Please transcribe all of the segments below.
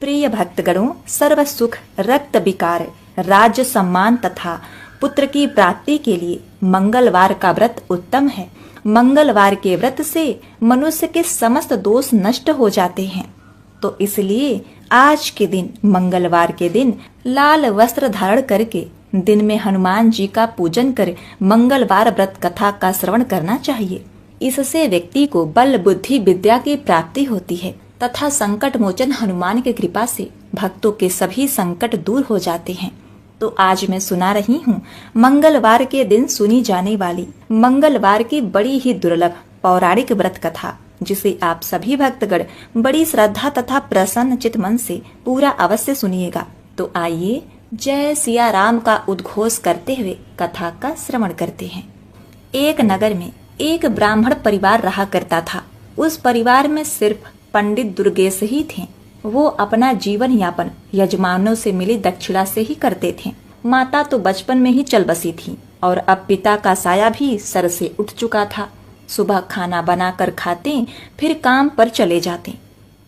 प्रिय भक्तगणों, सर्व सुख, रक्त विकार, राज्य सम्मान तथा पुत्र की प्राप्ति के लिए मंगलवार का व्रत उत्तम है। मंगलवार के व्रत से मनुष्य के समस्त दोष नष्ट हो जाते हैं। तो इसलिए आज के दिन, मंगलवार के दिन, लाल वस्त्र धारण करके दिन में हनुमान जी का पूजन कर मंगलवार व्रत कथा का श्रवण करना चाहिए। इससे व्यक्ति को बल बुद्धि विद्या की प्राप्ति होती है तथा संकट मोचन हनुमान की कृपा से भक्तों के सभी संकट दूर हो जाते हैं। तो आज मैं सुना रही हूँ मंगलवार के दिन सुनी जाने वाली मंगलवार की बड़ी ही दुर्लभ पौराणिक व्रत कथा, जिसे आप सभी भक्तगण बड़ी श्रद्धा तथा प्रसन्न चित मन से पूरा अवश्य सुनिएगा। तो आइए जय सिया राम का उद्घोष करते हुए कथा का श्रवण करते हैं। एक नगर में एक ब्राह्मण परिवार रहा करता था। उस परिवार में सिर्फ पंडित दुर्गेश ही थे। वो अपना जीवन यापन यजमानों से मिली दक्षिणा से ही करते थे। माता तो बचपन में ही चल बसी थी और अब पिता का साया भी सर से उठ चुका था। सुबह खाना बनाकर खाते, फिर काम पर चले जाते।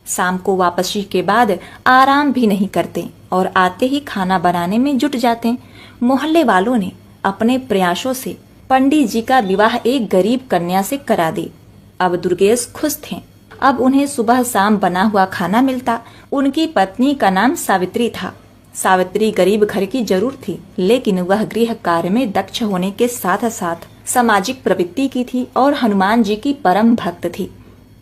शाम को वापसी के बाद आराम भी नहीं करते और आते ही खाना बनाने में जुट जाते। मोहल्ले वालों ने अपने प्रयासों से पंडित जी का विवाह एक गरीब कन्या से करा दी। अब दुर्गेश खुश थे। अब उन्हें सुबह शाम बना हुआ खाना मिलता। उनकी पत्नी का नाम सावित्री था। सावित्री गरीब घर की जरूर थी, लेकिन वह गृह कार्य में दक्ष होने के साथ साथ सामाजिक प्रवृत्ति की थी और हनुमान जी की परम भक्त थी।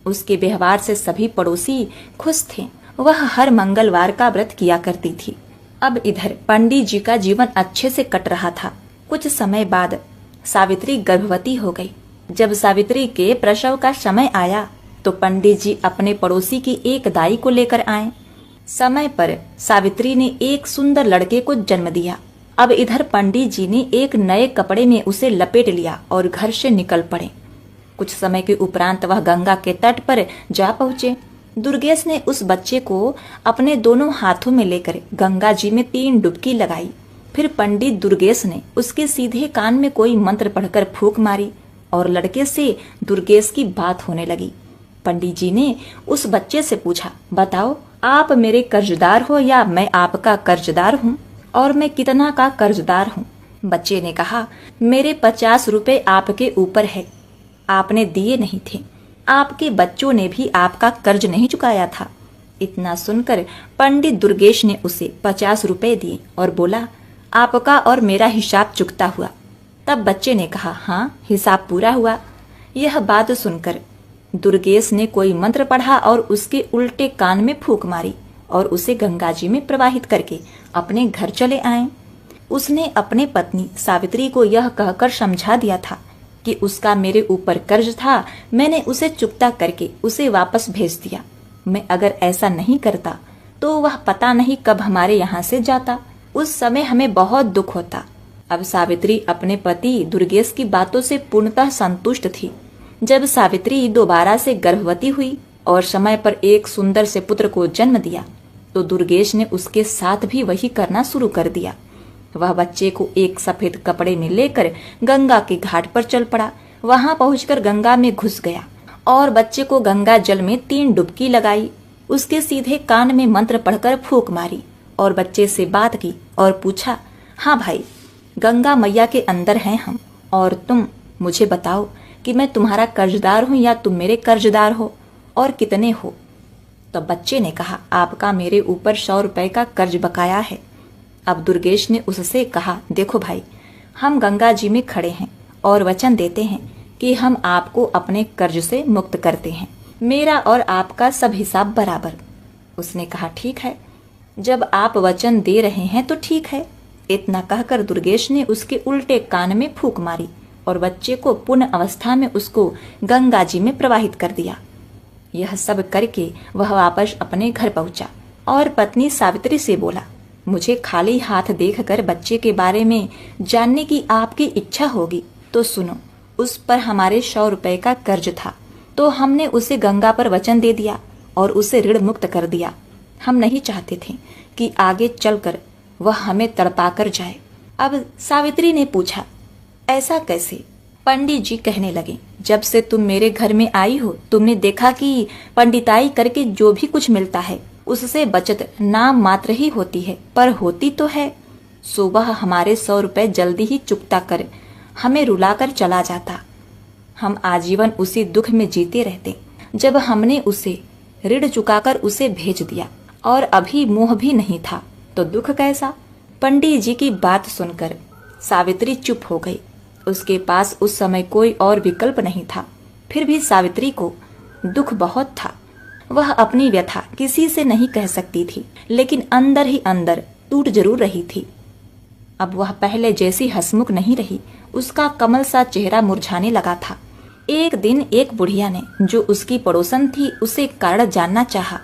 उसके व्यवहार से सभी पड़ोसी खुश थे। वह हर मंगलवार का व्रत किया करती थी। अब इधर पंडित जी का जीवन अच्छे से कट रहा था। कुछ समय बाद सावित्री गर्भवती हो गई। जब सावित्री के प्रसव का समय आया तो पंडित जी अपने पड़ोसी की एक दाई को लेकर आए। समय पर सावित्री ने एक सुंदर लड़के को जन्म दिया। अब इधर पंडित जी ने एक नए कपड़े में उसे लपेट लिया और घर से निकल पड़े। कुछ समय के उपरांत वह गंगा के तट पर जा पहुँचे। दुर्गेश ने उस बच्चे को अपने दोनों हाथों में लेकर गंगा जी में 3 डुबकी लगाई। फिर पंडित दुर्गेश ने उसके सीधे कान में कोई मंत्र पढ़कर फूंक मारी और लड़के से दुर्गेश की बात होने लगी। पंडित जी ने उस बच्चे से पूछा, बताओ आप मेरे कर्जदार हो या मैं आपका कर्जदार हूँ, और मैं कितना का कर्जदार हूँ? बच्चे ने कहा, मेरे 50 रुपए आपके ऊपर है, आपने दिए नहीं थे। आपके बच्चों ने भी आपका कर्ज नहीं चुकाया था। इतना सुनकर पंडित दुर्गेश ने उसे 50 रुपए दिए और बोला, आपका और मेरा हिसाब चुकता हुआ। तब बच्चे ने कहा, हाँ, हिसाब पूरा हुआ। यह बात सुनकर दुर्गेश ने कोई मंत्र पढ़ा और उसके उल्टे कान में फूंक मारी और उसे गंगा जी में प्रवाहित करके अपने घर चले आए। उसने अपने पत्नी सावित्री को यह कहकर समझा दिया था कि उसका मेरे ऊपर कर्ज था, मैंने उसे चुकता करके उसे वापस भेज दिया। मैं अगर ऐसा नहीं करता तो वह पता नहीं कब हमारे यहाँ से जाता। उस समय हमें बहुत दुख होता। अब सावित्री अपने पति दुर्गेश की बातों से पूर्णतः संतुष्ट थी। जब सावित्री दोबारा से गर्भवती हुई और समय पर एक सुंदर से पुत्र को जन्म दिया तो दुर्गेश ने उसके साथ भी वही करना शुरू कर दिया। वह बच्चे को एक सफेद कपड़े में लेकर गंगा के घाट पर चल पड़ा। वहां पहुंचकर गंगा में घुस गया और बच्चे को गंगा जल में 3 डुबकी लगाई। उसके सीधे कान में मंत्र पढ़कर फूंक मारी और बच्चे से बात की और पूछा, हाँ भाई, गंगा मैया के अंदर हैं हम, और तुम मुझे बताओ कि मैं तुम्हारा कर्जदार हूँ या तुम मेरे कर्जदार हो, और कितने हो? तो बच्चे ने कहा, आपका मेरे ऊपर 100 रुपए का कर्ज बकाया है। अब दुर्गेश ने उससे कहा, देखो भाई, हम गंगा जी में खड़े हैं और वचन देते हैं कि हम आपको अपने कर्ज से मुक्त करते हैं। मेरा और आपका सब हिसाब बराबर। उसने कहा, ठीक है, जब आप वचन दे रहे हैं तो ठीक है। इतना कहकर दुर्गेश ने उसके उल्टे कान में फूंक मारी और बच्चे को पूर्ण अवस्था में उसको गंगा जी में प्रवाहित कर दिया। यह सब करके वह वापस अपने घर पहुंचा और पत्नी सावित्री से बोला, मुझे खाली हाथ देखकर बच्चे के बारे में जानने की आपकी इच्छा होगी तो सुनो। उस पर हमारे 100 रुपए का कर्ज था, तो हमने उसे गंगा पर वचन दे दिया और उसे ऋण मुक्त कर दिया। हम नहीं चाहते थे कि आगे चलकर वह हमें तड़पा कर जाए। अब सावित्री ने पूछा, ऐसा कैसे? पंडित जी कहने लगे, जब से तुम मेरे घर में आई हो तुमने देखा कि पंडिताई करके जो भी कुछ मिलता है उससे बचत नाम मात्र ही होती है, पर होती तो है। सो वह हमारे 100 रुपए जल्दी ही चुकता कर हमें रुलाकर चला जाता। हम आजीवन उसी दुख में जीते रहते। जब हमने उसे ऋण चुकाकर उसे भेज दिया और अभी मोह भी नहीं था तो दुख कैसा। पंडित जी की बात सुनकर सावित्री चुप हो गई। उसके पास उस समय कोई और विकल्प नहीं था। फिर भी सावित्री को दुख बहुत था। वह अपनी व्यथा किसी से नहीं कह सकती थी, लेकिन अंदर ही अंदर टूट जरूर रही थी। अब वह पहले जैसी हंसमुख नहीं रही। उसका कमल सा चेहरा मुरझाने लगा था। एक दिन एक बुढ़िया ने, जो उसकी पड़ोसन थी, उसे कारण जानना चाहा।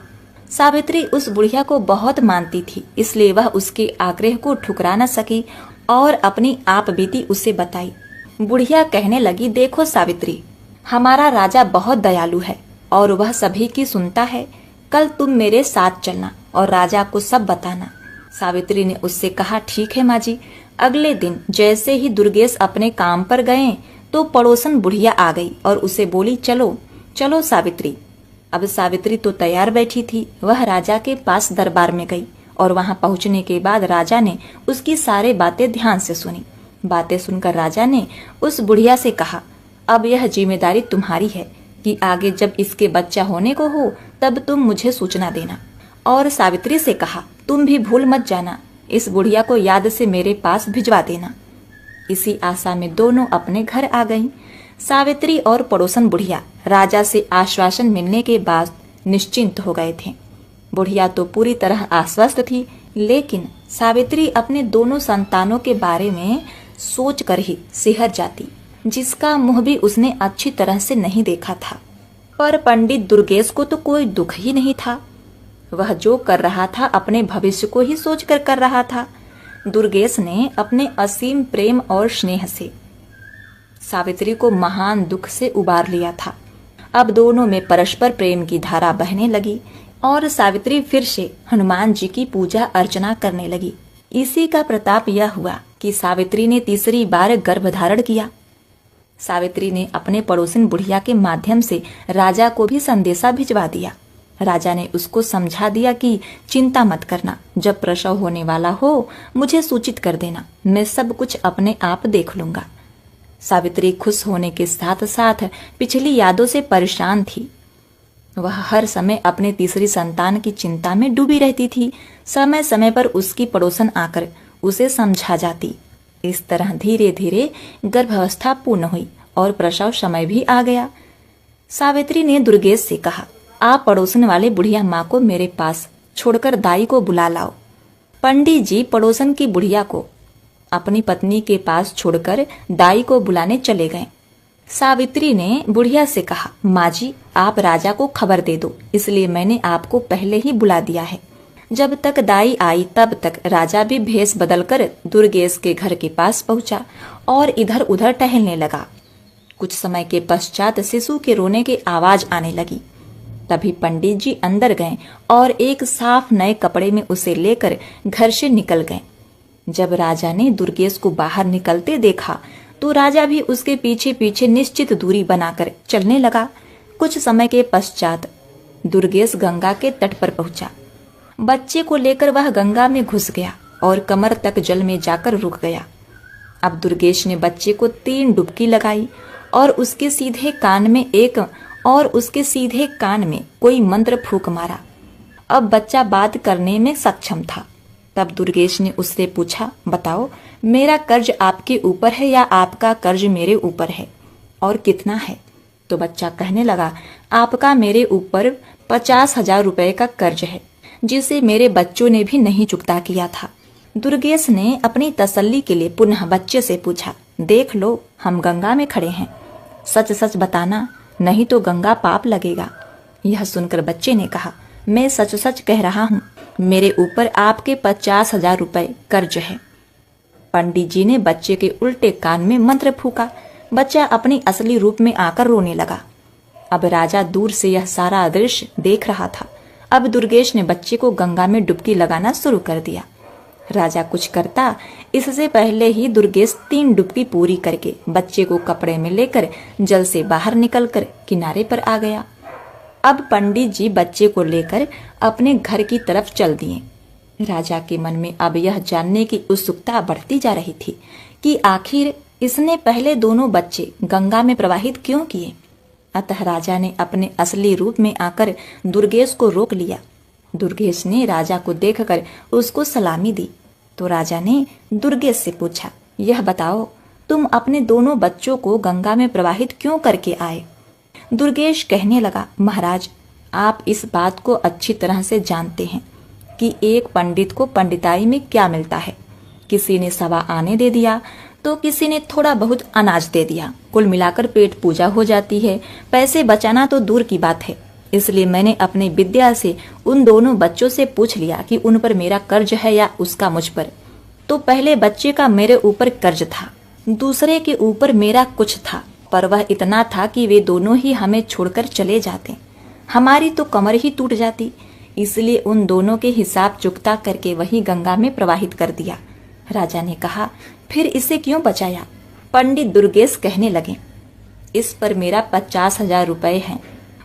सावित्री उस बुढ़िया को बहुत मानती थी, इसलिए वह उसके आग्रह को ठुकरा न सकी और अपनी आप बीती उसे बताई। बुढ़िया कहने लगी, देखो सावित्री, हमारा राजा बहुत दयालु है और वह सभी की सुनता है। कल तुम मेरे साथ चलना और राजा को सब बताना। सावित्री ने उससे कहा, ठीक है माँ जी। अगले दिन जैसे ही दुर्गेश अपने काम पर गए तो पड़ोसन बुढ़िया आ गई और उसे बोली, चलो चलो सावित्री। अब सावित्री तो तैयार बैठी थी। वह राजा के पास दरबार में गई और वहां पहुंचने के बाद राजा ने उसकी सारी बातें ध्यान से सुनी। बातें सुनकर राजा ने उस बुढ़िया से कहा, अब यह जिम्मेदारी तुम्हारी है कि आगे जब इसके बच्चा होने को हो तब तुम मुझे सूचना देना। और सावित्री से कहा, तुम भी भूल मत जाना, इस बुढ़िया को याद से मेरे पास भिजवा देना। इसी आशा में दोनों अपने घर आ गईं। सावित्री और पड़ोसन बुढ़िया राजा से आश्वासन मिलने के बाद निश्चिंत हो गए थे। बुढ़िया तो पूरी तरह आश्वस्त थी, लेकिन सावित्री अपने दोनों संतानों के बारे में सोचकर ही सिहर जाती, जिसका मुंह भी उसने अच्छी तरह से नहीं देखा था। पर पंडित दुर्गेश को तो कोई दुख ही नहीं था। वह जो कर रहा था अपने भविष्य को ही सोचकर कर रहा था। दुर्गेश ने अपने असीम प्रेम और स्नेह से सावित्री को महान दुख से उबार लिया था। अब दोनों में परस्पर प्रेम की धारा बहने लगी और सावित्री फिर से हनुमान जी की पूजा अर्चना करने लगी। इसी का प्रताप यह हुआ कि सावित्री ने तीसरी बार गर्भ धारण किया। सावित्री ने अपने पड़ोसन बुढ़िया के माध्यम से राजा को भी संदेशा भिजवा दिया। राजा ने उसको समझा दिया कि चिंता मत करना, जब प्रसव होने वाला हो मुझे सूचित कर देना, मैं सब कुछ अपने आप देख लूंगा। सावित्री खुश होने के साथ साथ पिछली यादों से परेशान थी। वह हर समय अपने तीसरी संतान की चिंता में डूबी रहती थी। समय समय पर उसकी पड़ोसन आकर उसे समझा जाती। इस तरह धीरे धीरे गर्भावस्था पूर्ण हुई और प्रसव समय भी आ गया। सावित्री ने दुर्गेश से कहा, आप पड़ोसन वाले बुढ़िया माँ को मेरे पास छोड़कर दाई को बुला लाओ। पंडित जी पड़ोसन की बुढ़िया को अपनी पत्नी के पास छोड़कर दाई को बुलाने चले गए। सावित्री ने बुढ़िया से कहा, माँ जी, आप राजा को खबर दे दो, इसलिए मैंने आपको पहले ही बुला दिया है। जब तक दाई आई तब तक राजा भी भेष बदलकर दुर्गेश के घर के पास पहुंचा और इधर उधर टहलने लगा। कुछ समय के पश्चात शिशु के रोने की आवाज आने लगी। तभी पंडित जी अंदर गए और एक साफ नए कपड़े में उसे लेकर घर से निकल गए। जब राजा ने दुर्गेश को बाहर निकलते देखा तो राजा भी उसके पीछे पीछे निश्चित दूरी बनाकर चलने लगा। कुछ समय के पश्चात दुर्गेश गंगा के तट पर पहुंचा। बच्चे को लेकर वह गंगा में घुस गया और कमर तक जल में जाकर रुक गया। अब दुर्गेश ने बच्चे को 3 डुबकी लगाई और उसके सीधे कान में कोई मंत्र फूंक मारा। अब बच्चा बात करने में सक्षम था। तब दुर्गेश ने उससे पूछा, बताओ, मेरा कर्ज आपके ऊपर है या आपका कर्ज मेरे ऊपर है, और कितना है? तो बच्चा कहने लगा, आपका मेरे ऊपर 50,000 रुपए का कर्ज है, जिसे मेरे बच्चों ने भी नहीं चुकता किया था। दुर्गेश ने अपनी तसल्ली के लिए पुनः बच्चे से पूछा, देख लो, हम गंगा में खड़े हैं, सच सच बताना, नहीं तो गंगा पाप लगेगा। यह सुनकर बच्चे ने कहा, मैं सच सच कह रहा हूँ, मेरे ऊपर आपके 50,000 रुपए कर्ज है। पंडित जी ने बच्चे के उल्टे कान में मंत्र फूका। बच्चा अपनी असली रूप में आकर रोने लगा। अब राजा दूर से यह सारा दृश्य देख रहा था। अब दुर्गेश ने बच्चे को गंगा में डुबकी लगाना शुरू कर दिया। राजा कुछ करता इससे पहले ही दुर्गेश 3 डुबकी पूरी करके बच्चे को कपड़े में लेकर जल से बाहर निकलकर किनारे पर आ गया। अब पंडित जी बच्चे को लेकर अपने घर की तरफ चल दिए। राजा के मन में अब यह जानने की उत्सुकता बढ़ती जा रही थी कि आखिर इसने पहले दोनों बच्चे गंगा में प्रवाहित क्यों किए। अतः राजा ने अपने असली रूप में आकर दुर्गेश को रोक लिया। दुर्गेश ने राजा को देखकर उसको सलामी दी तो राजा ने दुर्गेश से पूछा, यह बताओ तुम अपने दोनों बच्चों को गंगा में प्रवाहित क्यों करके आए। दुर्गेश कहने लगा, महाराज आप इस बात को अच्छी तरह से जानते हैं कि एक पंडित को पंडिताई में क्या मिलता है। किसी ने 1.25 आने दे दिया तो किसी ने थोड़ा बहुत अनाज दे दिया, कुल मिलाकर पेट पूजा हो जाती है। पैसे बचाना तो दूर की बात है। इसलिए मैंने अपनी विद्या से उन दोनों बच्चों से पूछ लिया कि उन पर मेरा कर्ज है या उसका मुझ पर। तो पहले बच्चे का मेरे ऊपर कर्ज था, दूसरे के ऊपर मेरा कुछ था, पर वह इतना था कि वे दोनों ही हमें छोड़कर चले जाते, हमारी तो कमर ही टूट जाती। इसलिए उन दोनों के हिसाब चुकता करके वही गंगा में प्रवाहित कर दिया। राजा ने कहा, फिर इसे क्यों बचाया। पंडित दुर्गेश कहने लगे, इस पर मेरा 50,000 रुपए हैं।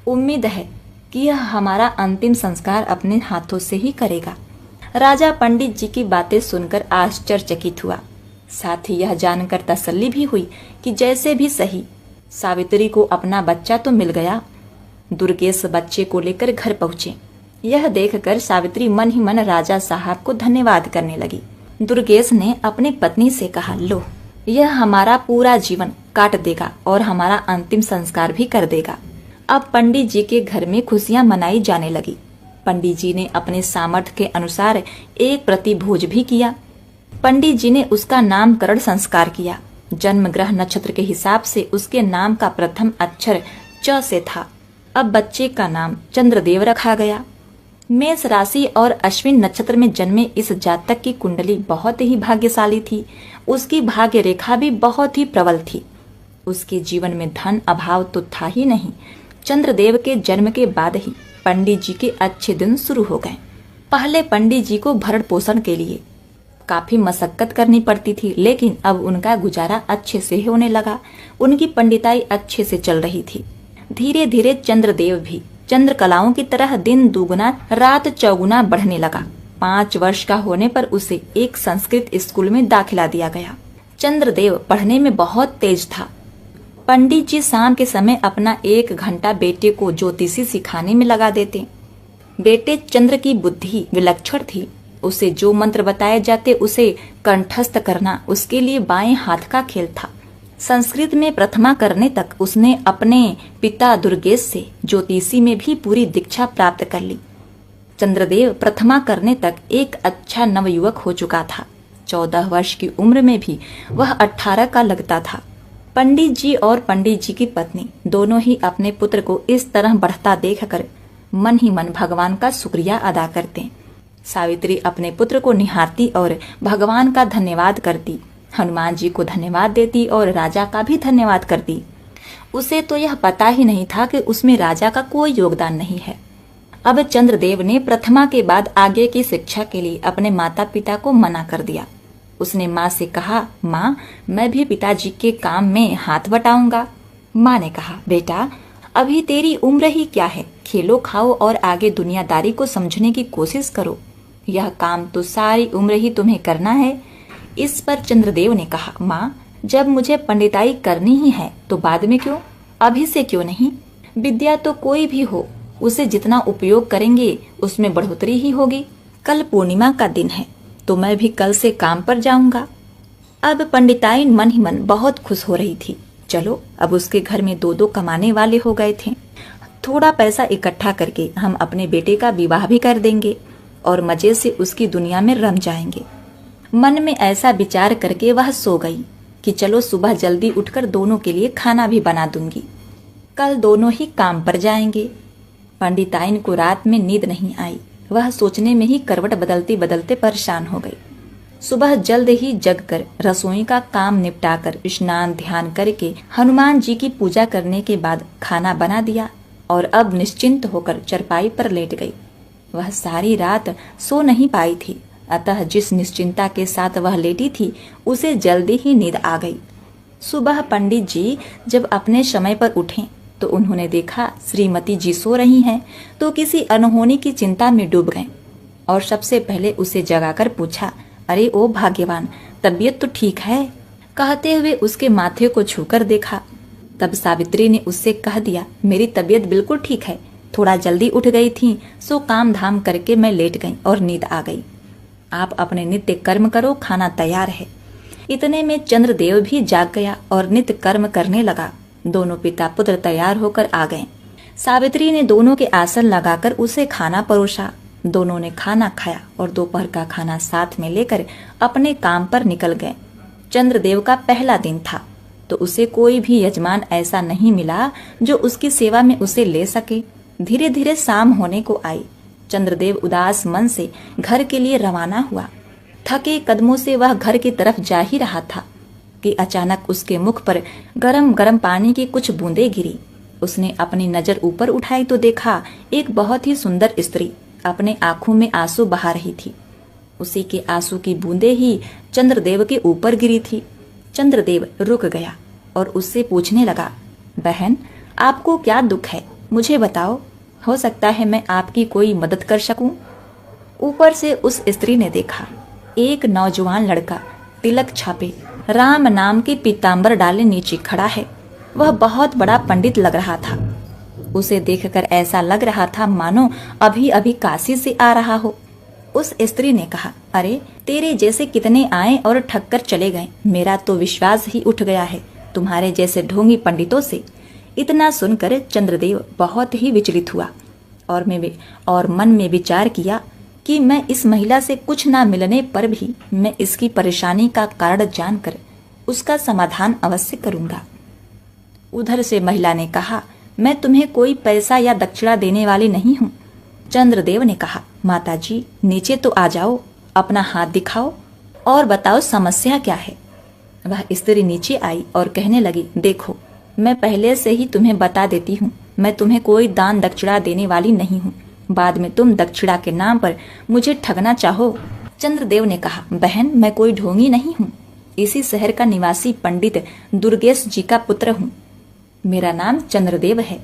उम्मीद है कि यह हमारा अंतिम संस्कार अपने हाथों से ही करेगा। राजा पंडित जी की बातें सुनकर आश्चर्यचकित हुआ। साथ ही यह जानकर तसल्ली भी हुई कि जैसे भी सही सावित्री को अपना बच्चा तो मिल गया। दुर्गेश बच्चे को लेकर घर पहुंचे। यह देखकर सावित्री मन ही मन राजा साहब को धन्यवाद करने लगी। दुर्गेश ने अपनी पत्नी से कहा, लो यह हमारा पूरा जीवन काट देगा और हमारा अंतिम संस्कार भी कर देगा। अब पंडित जी के घर में खुशियां मनाई जाने लगी। पंडित जी ने अपने सामर्थ्य के अनुसार एक प्रतिभोज भी किया। पंडित जी ने उसका नामकरण संस्कार किया। जन्म ग्रह नक्षत्र के हिसाब से उसके नाम का प्रथम अक्षर च से था। अब बच्चे का नाम चंद्रदेव रखा गया। मेष राशि और अश्विन नक्षत्र में जन्मे इस जातक की कुंडली बहुत ही भाग्यशाली थी। उसकी भाग्य रेखा भी बहुत ही प्रबल थी। उसके जीवन में धन अभाव तो था ही नहीं। चंद्रदेव के जन्म के बाद ही पंडित जी के अच्छे दिन शुरू हो गए। पहले पंडित जी को भरण पोषण के लिए काफी मशक्कत करनी पड़ती थी, लेकिन अब उनका गुजारा अच्छे से होने लगा। उनकी पंडिताई अच्छे से चल रही थी। धीरे धीरे चंद्रदेव भी चंद्रकलाओं की तरह दिन दुगुना रात चौगुना बढ़ने लगा। 5 वर्ष का होने पर उसे एक संस्कृत स्कूल में दाखिला दिया गया। चंद्रदेव पढ़ने में बहुत तेज था। पंडित जी शाम के समय अपना 1 घंटा बेटे को ज्योतिषी सिखाने में लगा देते। बेटे चंद्र की बुद्धि विलक्षण थी। उसे जो मंत्र बताए जाते उसे कंठस्थ करना उसके लिए बाएं हाथ का खेल था। संस्कृत में प्रथमा करने तक उसने अपने पिता दुर्गेश से ज्योतिषी में भी पूरी दीक्षा प्राप्त कर ली। चंद्रदेव प्रथमा करने तक एक अच्छा नवयुवक हो चुका था। 14 वर्ष की उम्र में भी वह 18 का लगता था। पंडित जी और पंडित जी की पत्नी दोनों ही अपने पुत्र को इस तरह बढ़ता देखकर मन ही मन भगवान का शुक्रिया अदा करते। सावित्री अपने पुत्र को निहारती और भगवान का धन्यवाद करती, हनुमान जी को धन्यवाद देती और राजा का भी धन्यवाद करती। उसे तो यह पता ही नहीं था कि उसमें राजा का कोई योगदान नहीं है। अब चंद्रदेव ने प्रथमा के बाद आगे की शिक्षा के लिए अपने माता पिता को मना कर दिया। उसने माँ से कहा, माँ मैं भी पिताजी के काम में हाथ बटाऊंगा। माँ ने कहा, बेटा अभी तेरी उम्र ही क्या है, खेलो खाओ और आगे दुनियादारी को समझने की कोशिश करो। यह काम तो सारी उम्र ही तुम्हें करना है। इस पर चंद्रदेव ने कहा, माँ जब मुझे पंडिताई करनी ही है तो बाद में क्यों, अभी से क्यों नहीं। विद्या तो कोई भी हो, उसे जितना उपयोग करेंगे उसमें बढ़ोतरी ही होगी। कल पूर्णिमा का दिन है तो मैं भी कल से काम पर जाऊंगा। अब पंडिताई मन ही मन बहुत खुश हो रही थी। चलो अब उसके घर में 2-2 कमाने वाले हो गए थे। थोड़ा पैसा इकट्ठा करके हम अपने बेटे का विवाह भी कर देंगे और मजे से उसकी दुनिया में रम जाएंगे। मन में ऐसा विचार करके वह सो गई कि चलो सुबह जल्दी उठकर दोनों के लिए खाना भी बना दूंगी, कल दोनों ही काम पर जाएंगे। पंडिताइन को रात में नींद नहीं आई। वह सोचने में ही करवट बदलते बदलते परेशान हो गई। सुबह जल्द ही जगकर रसोई का काम निपटाकर स्नान ध्यान करके हनुमान जी की पूजा करने के बाद खाना बना दिया और अब निश्चिंत होकर चरपाई पर लेट गई। वह सारी रात सो नहीं पाई थी, अतः जिस निश्चिंता के साथ वह लेटी थी उसे जल्दी ही नींद आ गई। सुबह पंडित जी जब अपने समय पर उठे तो उन्होंने देखा श्रीमती जी सो रही हैं, तो किसी अनहोनी की चिंता में डूब गए और सबसे पहले उसे जगाकर पूछा, अरे ओ भाग्यवान, तबीयत तो ठीक है? कहते हुए उसके माथे को छूकर देखा। तब सावित्री ने उससे कह दिया, मेरी तबीयत बिल्कुल ठीक है, थोड़ा जल्दी उठ गई थी, सो काम धाम करके मैं लेट गई और नींद आ गई। आप अपने नित्य कर्म करो, खाना तैयार है। इतने में चंद्रदेव भी जाग गया और नित्य कर्म करने लगा। दोनों पिता पुत्र तैयार होकर आ गए। सावित्री ने दोनों के आसन लगाकर उसे खाना परोसा। दोनों ने खाना खाया और दोपहर का खाना साथ में लेकर अपने काम पर निकल गए। चंद्रदेव का पहला दिन था, तो उसे कोई भी यजमान ऐसा नहीं मिला जो उसकी सेवा में उसे ले सके। धीरे धीरे शाम होने को आई। चंद्रदेव उदास मन से घर के लिए रवाना हुआ। थके कदमों से वह घर की तरफ जा ही रहा था कि अचानक उसके मुख पर गरम गरम पानी की कुछ बूंदें गिरी। उसने अपनी नजर ऊपर उठाई तो देखा एक बहुत ही सुंदर स्त्री अपने आंखों में आंसू बहा रही थी। उसी के आंसू की बूंदें ही चंद्रदेव के ऊपर गिरी थी। चंद्रदेव रुक गया और उससे पूछने लगा, बहन, आपको क्या दुख है? मुझे बताओ, हो सकता है मैं आपकी कोई मदद कर सकूं। ऊपर से उस स्त्री ने देखा एक नौजवान लड़का तिलक छापे, राम नाम के पीतांबर डाले नीचे खड़ा है। वह बहुत बड़ा पंडित लग रहा था। उसे देखकर ऐसा लग रहा था मानो अभी अभी काशी से आ रहा हो। उस स्त्री ने कहा, अरे तेरे जैसे कितने आए और ठग कर चले गए, मेरा तो विश्वास ही उठ गया है तुम्हारे जैसे ढोंगी पंडितों से। इतना सुनकर चंद्रदेव बहुत ही विचलित हुआ और मन में विचार किया कि मैं इस महिला से कुछ ना मिलने पर भी मैं इसकी परेशानी का कारण जानकर उसका समाधान अवश्य करूंगा। उधर से महिला ने कहा, मैं तुम्हें कोई पैसा या दक्षिणा देने वाली नहीं हूँ। चंद्रदेव ने कहा, माता जी नीचे तो आ जाओ, अपना हाथ दिखाओ और बताओ समस्या क्या है। वह स्त्री नीचे आई और कहने लगी, देखो मैं पहले से ही तुम्हें बता देती हूँ, मैं तुम्हें कोई दान दक्षिणा देने वाली नहीं हूँ। बाद में तुम दक्षिणा के नाम पर मुझे ठगना चाहो। चंद्रदेव ने कहा, बहन मैं कोई ढोंगी नहीं हूँ, इसी शहर का निवासी पंडित दुर्गेश जी का पुत्र हूँ। मेरा नाम चंद्रदेव है।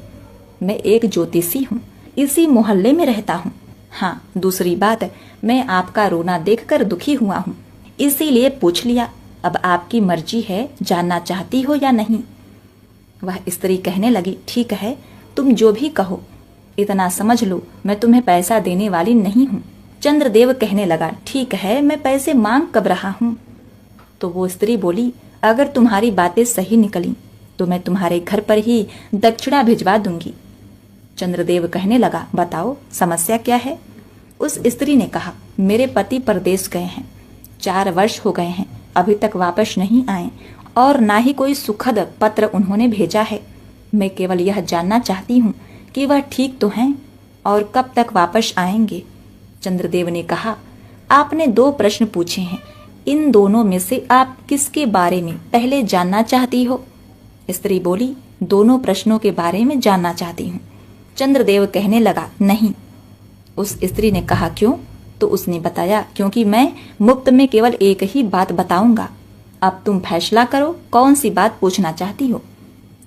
मैं एक ज्योतिषी हूँ, इसी मोहल्ले में रहता हूँ। हाँ, दूसरी बात, मैं आपका रोना देखकर दुखी हुआ हूँ, इसीलिए पूछ लिया। अब आपकी मर्जी है, जानना चाहती हो या नहीं। वह स्त्री कहने लगी, ठीक है, तुम जो भी कहो, इतना समझ लो मैं तुम्हें पैसा देने वाली नहीं हूँ। चंद्रदेव कहने लगा, ठीक है, मैं पैसे मांग कब रहा हूँ। तो वो स्त्री बोली, अगर तुम्हारी बातें सही निकली तो मैं तुम्हारे घर पर ही दक्षिणा भिजवा दूंगी। चंद्रदेव कहने लगा, बताओ समस्या क्या है। उस स्त्री ने कहा, मेरे पति परदेश गए हैं, 4 वर्ष हो गए हैं, अभी तक वापस नहीं आए और ना ही कोई सुखद पत्र उन्होंने भेजा है। मैं केवल यह जानना चाहती हूँ कि वह ठीक तो हैं और कब तक वापस आएंगे। चंद्रदेव ने कहा, आपने 2 प्रश्न पूछे हैं, इन दोनों में से आप किसके बारे में पहले जानना चाहती हो। स्त्री बोली, दोनों प्रश्नों के बारे में जानना चाहती हूँ। चंद्रदेव कहने लगा, नहीं। उस स्त्री ने कहा, क्यों? तो उसने बताया, क्योंकि मैं मुफ्त में केवल एक ही बात बताऊंगा। अब तुम फैसला करो, कौन सी बात पूछना चाहती हो।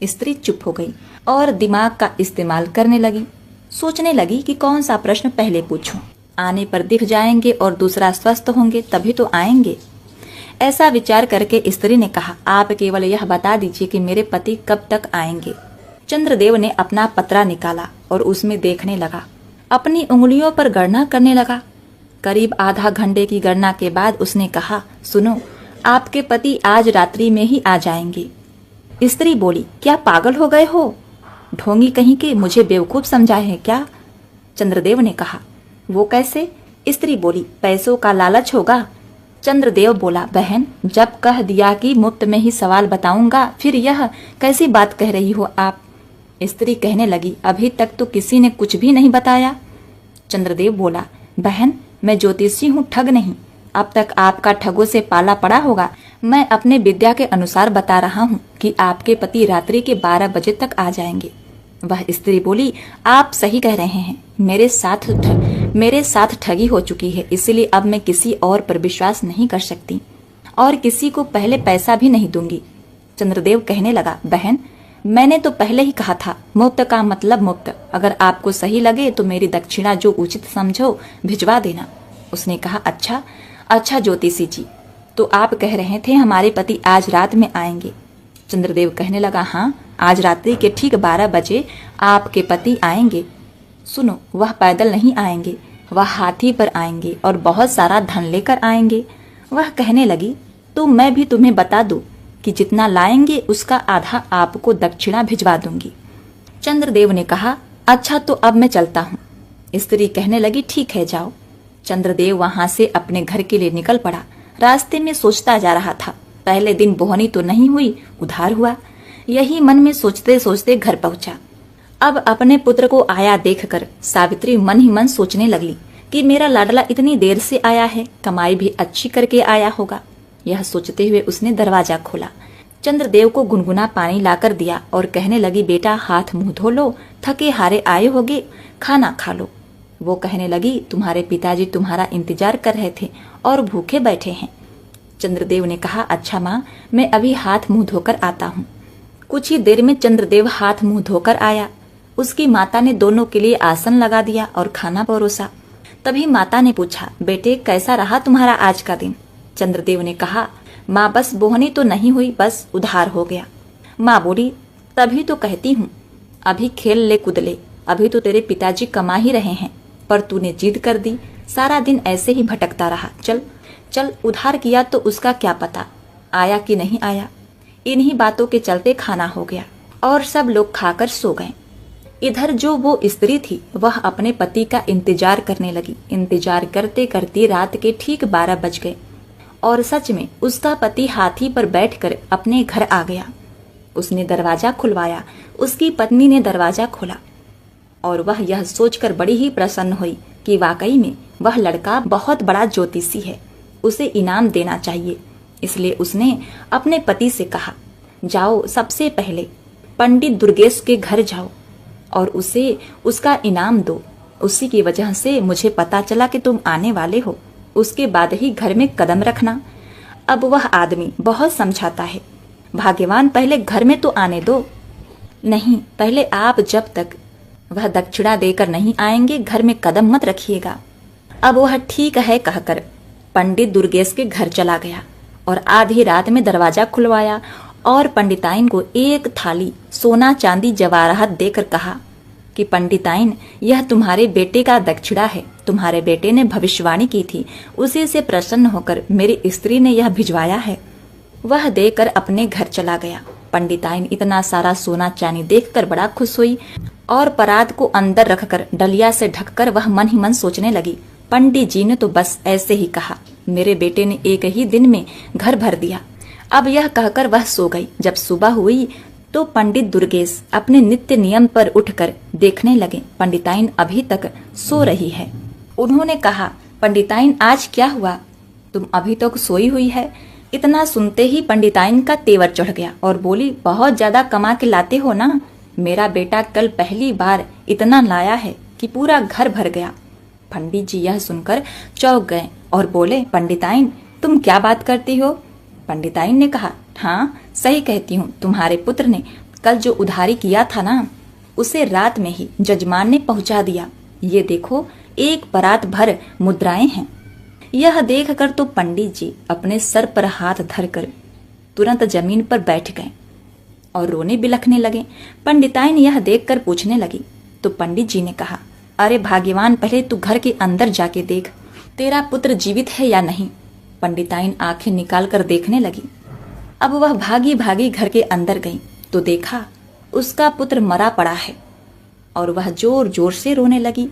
स्त्री चुप हो गई और दिमाग का इस्तेमाल करने लगी। सोचने लगी कि कौन सा प्रश्न पहले पूछूं। आने पर दिख जाएंगे और दूसरा स्वस्थ होंगे तभी तो आएंगे। ऐसा विचार करके स्त्री ने कहा, आप केवल यह बता दीजिए कि मेरे पति कब तक आएंगे। चंद्रदेव ने अपना पत्रा निकाला और उसमें देखने लगा। अपनी उंगलियों पर गणना करने लगा। करीब आधा घंटे की गणना के बाद उसने कहा, सुनो, आपके पति आज रात्रि में ही आ जाएंगे। स्त्री बोली, क्या पागल हो गए हो? ढोंगी कहीं के, मुझे बेवकूफ समझाए है क्या? चंद्रदेव ने कहा, वो कैसे? स्त्री बोली, पैसों का लालच होगा। चंद्रदेव बोला, बहन, जब कह दिया कि मुफ्त में ही सवाल बताऊंगा, फिर यह कैसी बात कह रही हो आप? स्त्री कहने लगी, अभी तक तो किसी ने कुछ भी नहीं बताया। चंद्रदेव बोला, बहन, मैं ज्योतिषी हूँ, ठग नहीं। अब तक आपका ठगों से पाला पड़ा होगा। मैं अपने विद्या के अनुसार बता रहा हूँ कि आपके पति रात्रि के 12 बजे तक आ जाएंगे। वह स्त्री बोली, आप सही कह रहे हैं, मेरे साथ ठगी हो चुकी है, इसलिए अब मैं किसी और पर विश्वास नहीं कर सकती और किसी को पहले पैसा भी नहीं दूंगी। चंद्रदेव कहने लगा, बहन, मैंने तो पहले ही कहा था, मुफ्त का मतलब मुफ्त। अगर आपको सही लगे तो मेरी दक्षिणा जो उचित समझो भिजवा देना। उसने कहा, अच्छा अच्छा ज्योतिषी जी, तो आप कह रहे थे हमारे पति आज रात में आएंगे। चंद्रदेव कहने लगा, हाँ, आज रात्रि के ठीक 12 बजे आपके पति आएंगे। सुनो, वह पैदल नहीं आएंगे, वह हाथी पर आएंगे और बहुत सारा धन लेकर आएंगे। वह कहने लगी, तो मैं भी तुम्हें बता दूं कि जितना लाएंगे उसका आधा आपको दक्षिणा भिजवा दूंगी। चंद्रदेव ने कहा, अच्छा तो अब मैं चलता हूँ। स्त्री कहने लगी, ठीक है, जाओ। चंद्रदेव वहां से अपने घर के लिए निकल पड़ा। रास्ते में सोचता जा रहा था, पहले दिन बोहनी तो नहीं हुई, उधार हुआ। यही मन में सोचते सोचते घर पहुंचा। अब अपने पुत्र को आया देखकर सावित्री मन ही मन सोचने लगी कि मेरा लाडला इतनी देर से आया है, कमाई भी अच्छी करके आया होगा। यह सोचते हुए उसने दरवाजा खोला, चंद्रदेव को गुनगुना पानी लाकर दिया और कहने लगी, बेटा हाथ मुंह धो लो, थके हारे आए होगे, खाना खा लो। वो कहने लगी, तुम्हारे पिताजी तुम्हारा इंतजार कर रहे थे और भूखे बैठे हैं। चंद्रदेव ने कहा, अच्छा माँ, मैं अभी हाथ मुंह धोकर आता हूँ। कुछ ही देर में चंद्रदेव हाथ मुंह धोकर आया। उसकी माता ने दोनों के लिए आसन लगा दिया और खाना परोसा। तभी माता ने पूछा, बेटे कैसा रहा तुम्हारा आज का दिन? चंद्रदेव ने कहा, माँ बस बोहनी तो नहीं हुई, बस उधार हो गया। माँ बोली, तभी तो कहती हूँ अभी खेल ले कूद ले, अभी तो तेरे पिताजी कमा ही रहे हैं, पर तूने जिद कर दी, सारा दिन ऐसे ही भटकता रहा। चल चल, उधार किया तो उसका क्या पता आया कि नहीं आया। इन्हीं बातों के चलते खाना हो गया और सब लोग खाकर सो गए। इधर जो वो स्त्री थी वह अपने पति का इंतजार करने लगी। इंतजार करते करते रात के ठीक 12 बज गए और सच में उसका पति हाथी पर बैठकर अपने घर आ गया। उसने दरवाजा खुलवाया, उसकी पत्नी ने दरवाजा खोला और वह यह सोचकर बड़ी ही प्रसन्न हुई कि वाकई में वह लड़का बहुत बड़ा ज्योतिषी है, उसे इनाम देना चाहिए। इसलिए उसने अपने पति से कहा, जाओ सबसे पहले पंडित दुर्गेश के घर जाओ और उसे उसका इनाम दो। उसी की वजह से मुझे पता चला कि तुम आने वाले हो, उसके बाद ही घर में कदम रखना। अब वह आदमी बहुत समझाता है, भाग्यवान पहले घर में तो आने दो। नहीं, पहले आप जब तक वह दक्षिणा देकर नहीं आएंगे घर में कदम मत रखिएगा। अब वह ठीक है कहकर पंडित दुर्गेश के घर चला गया और आधी रात में दरवाजा खुलवाया और पंडिताइन को एक थाली सोना चांदी जवाहरात देकर कहा कि पंडिताइन, यह तुम्हारे बेटे का दक्षिणा है, तुम्हारे बेटे ने भविष्यवाणी की थी, उसी से प्रसन्न होकर मेरी स्त्री ने यह भिजवाया है। वह देकर अपने घर चला गया। पंडिताइन इतना सारा सोना चांदी देखकर बड़ा खुश हुई और परात को अंदर रखकर डलिया से ढककर वह मन ही मन सोचने लगी, पंडित जी ने तो बस ऐसे ही कहा, मेरे बेटे ने एक ही दिन में घर भर दिया। अब यह कहकर वह सो गई। जब सुबह हुई तो पंडित दुर्गेश अपने नित्य नियम पर उठकर देखने लगे, पंडिताइन अभी तक सो रही है। उन्होंने कहा, पंडिताइन आज क्या हुआ, तुम अभी तक सोई हुई है? इतना सुनते ही पंडिताइन का तेवर चढ़ गया और बोली, बहुत ज्यादा कमा के लाते हो ना, मेरा बेटा कल पहली बार इतना लाया है कि पूरा घर भर गया। पंडित जी यह सुनकर चौंक गए और बोले, पंडिताइन तुम क्या बात करती हो? पंडिताइन ने कहा, हाँ सही कहती हूँ, तुम्हारे पुत्र ने कल जो उधारी किया था ना, उसे रात में ही जजमान ने पहुंचा दिया। ये देखो, एक परात भर मुद्राएं हैं। यह देखकर तो पंडित जी अपने सर पर हाथ धरकर तुरंत जमीन पर बैठ गए और रोने बिलखने लगे। पंडिताइन यह देखकर पूछने लगी तो पंडित जी ने कहा, अरे भाग्यवान, पहले तू घर के अंदर जाके देख, तेरा पुत्र जीवित है या नहीं। पंडिताइन आंखें निकालकर देखने लगी। अब वह भागी भागी घर के अंदर गई तो देखा उसका पुत्र मरा पड़ा है और वह जोर जोर से रोने लगी।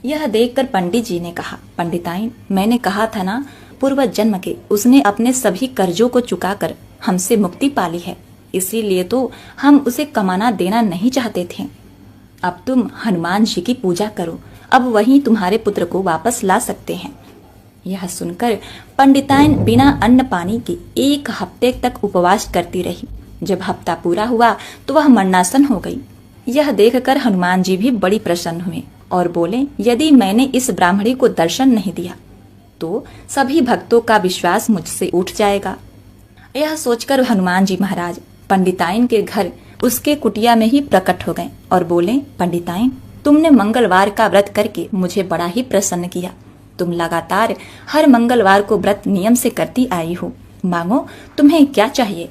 यह देखकर पंडित जी ने कहा, पंडिताइन मैंने कहा था ना, पूर्व जन्म के उसने अपने सभी कर्जों को चुकाकर हमसे मुक्ति पाली है, इसीलिए तो हम उसे कमाना देना नहीं चाहते थे। अब तुम हनुमान जी की पूजा करो, अब वही तुम्हारे पुत्र को वापस ला सकते हैं। यह सुनकर पंडिताइन बिना अन्न पानी के 1 हफ्ते तक उपवास करती रही। जब हफ्ता पूरा हुआ तो वह मरणासन हो गई। यह देखकर हनुमान जी भी बड़ी प्रसन्न हुए और बोले, यदि मैंने इस ब्राह्मणी को दर्शन नहीं दिया तो सभी भक्तों का विश्वास मुझसे उठ जाएगा। यह सोचकर हनुमान जी महाराज पंडिताइन के घर उसके कुटिया में ही प्रकट हो गए और बोले, पंडिताइन, तुमने मंगलवार का व्रत करके मुझे बड़ा ही प्रसन्न किया। तुम लगातार हर मंगलवार को व्रत नियम से करती आई हो। मांगो, तुम्हें क्या चाहिए?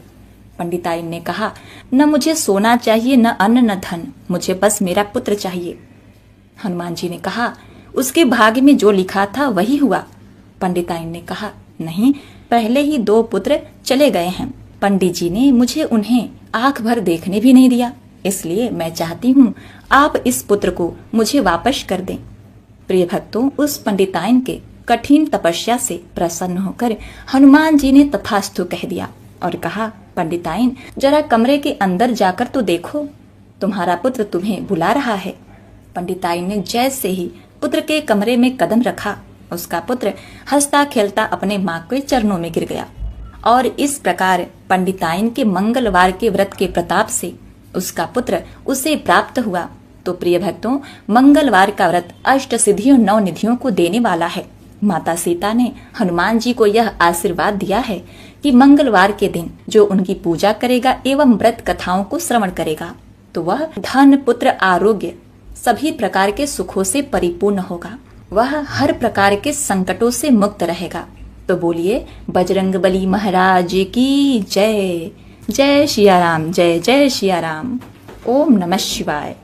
पंडिताइन ने कहा, न मुझे सोना चाहिए, न अन्न, न धन, मुझे बस मेरा पुत्र चाहिए। हनुमान जी ने कहा, उसके भाग्य में जो लिखा था वही हुआ। पंडिताइन ने कहा, नहीं, पहले ही 2 पुत्र चले गए हैं। पंडित जी ने मुझे उन्हें आंख भर देखने भी नहीं दिया, इसलिए मैं चाहती हूँ आप इस पुत्र को मुझे वापस कर दें। प्रिय भक्तों, उस पंडिताइन के कठिन तपस्या से प्रसन्न होकर हनुमान जी ने तथास्तु कह दिया और कहा, पंडिताइन, जरा कमरे के अंदर जाकर तो देखो, तुम्हारा पुत्र तुम्हें बुला रहा है। पंडिताइन ने जैसे ही पुत्र के कमरे में कदम रखा, उसका पुत्र हंसता खेलता अपने मां के चरणों में गिर गया। और इस प्रकार पंडिताइन के मंगलवार के व्रत के प्रताप से उसका पुत्र उसे प्राप्त हुआ। तो प्रिय भक्तों, मंगलवार का व्रत अष्ट सिद्धियों 9 निधियों को देने वाला है। माता सीता ने हनुमान जी को यह आशीर्वाद दिया है कि मंगलवार के दिन जो उनकी पूजा करेगा एवं व्रत कथाओं को श्रवण करेगा तो वह धन, पुत्र, आरोग्य सभी प्रकार के सुखों से परिपूर्ण होगा। वह हर प्रकार के संकटों से मुक्त रहेगा। तो बोलिए, बजरंगबली महाराज की जय। जय सिया राम, जय जय सिया राम। ओम नमः शिवाय।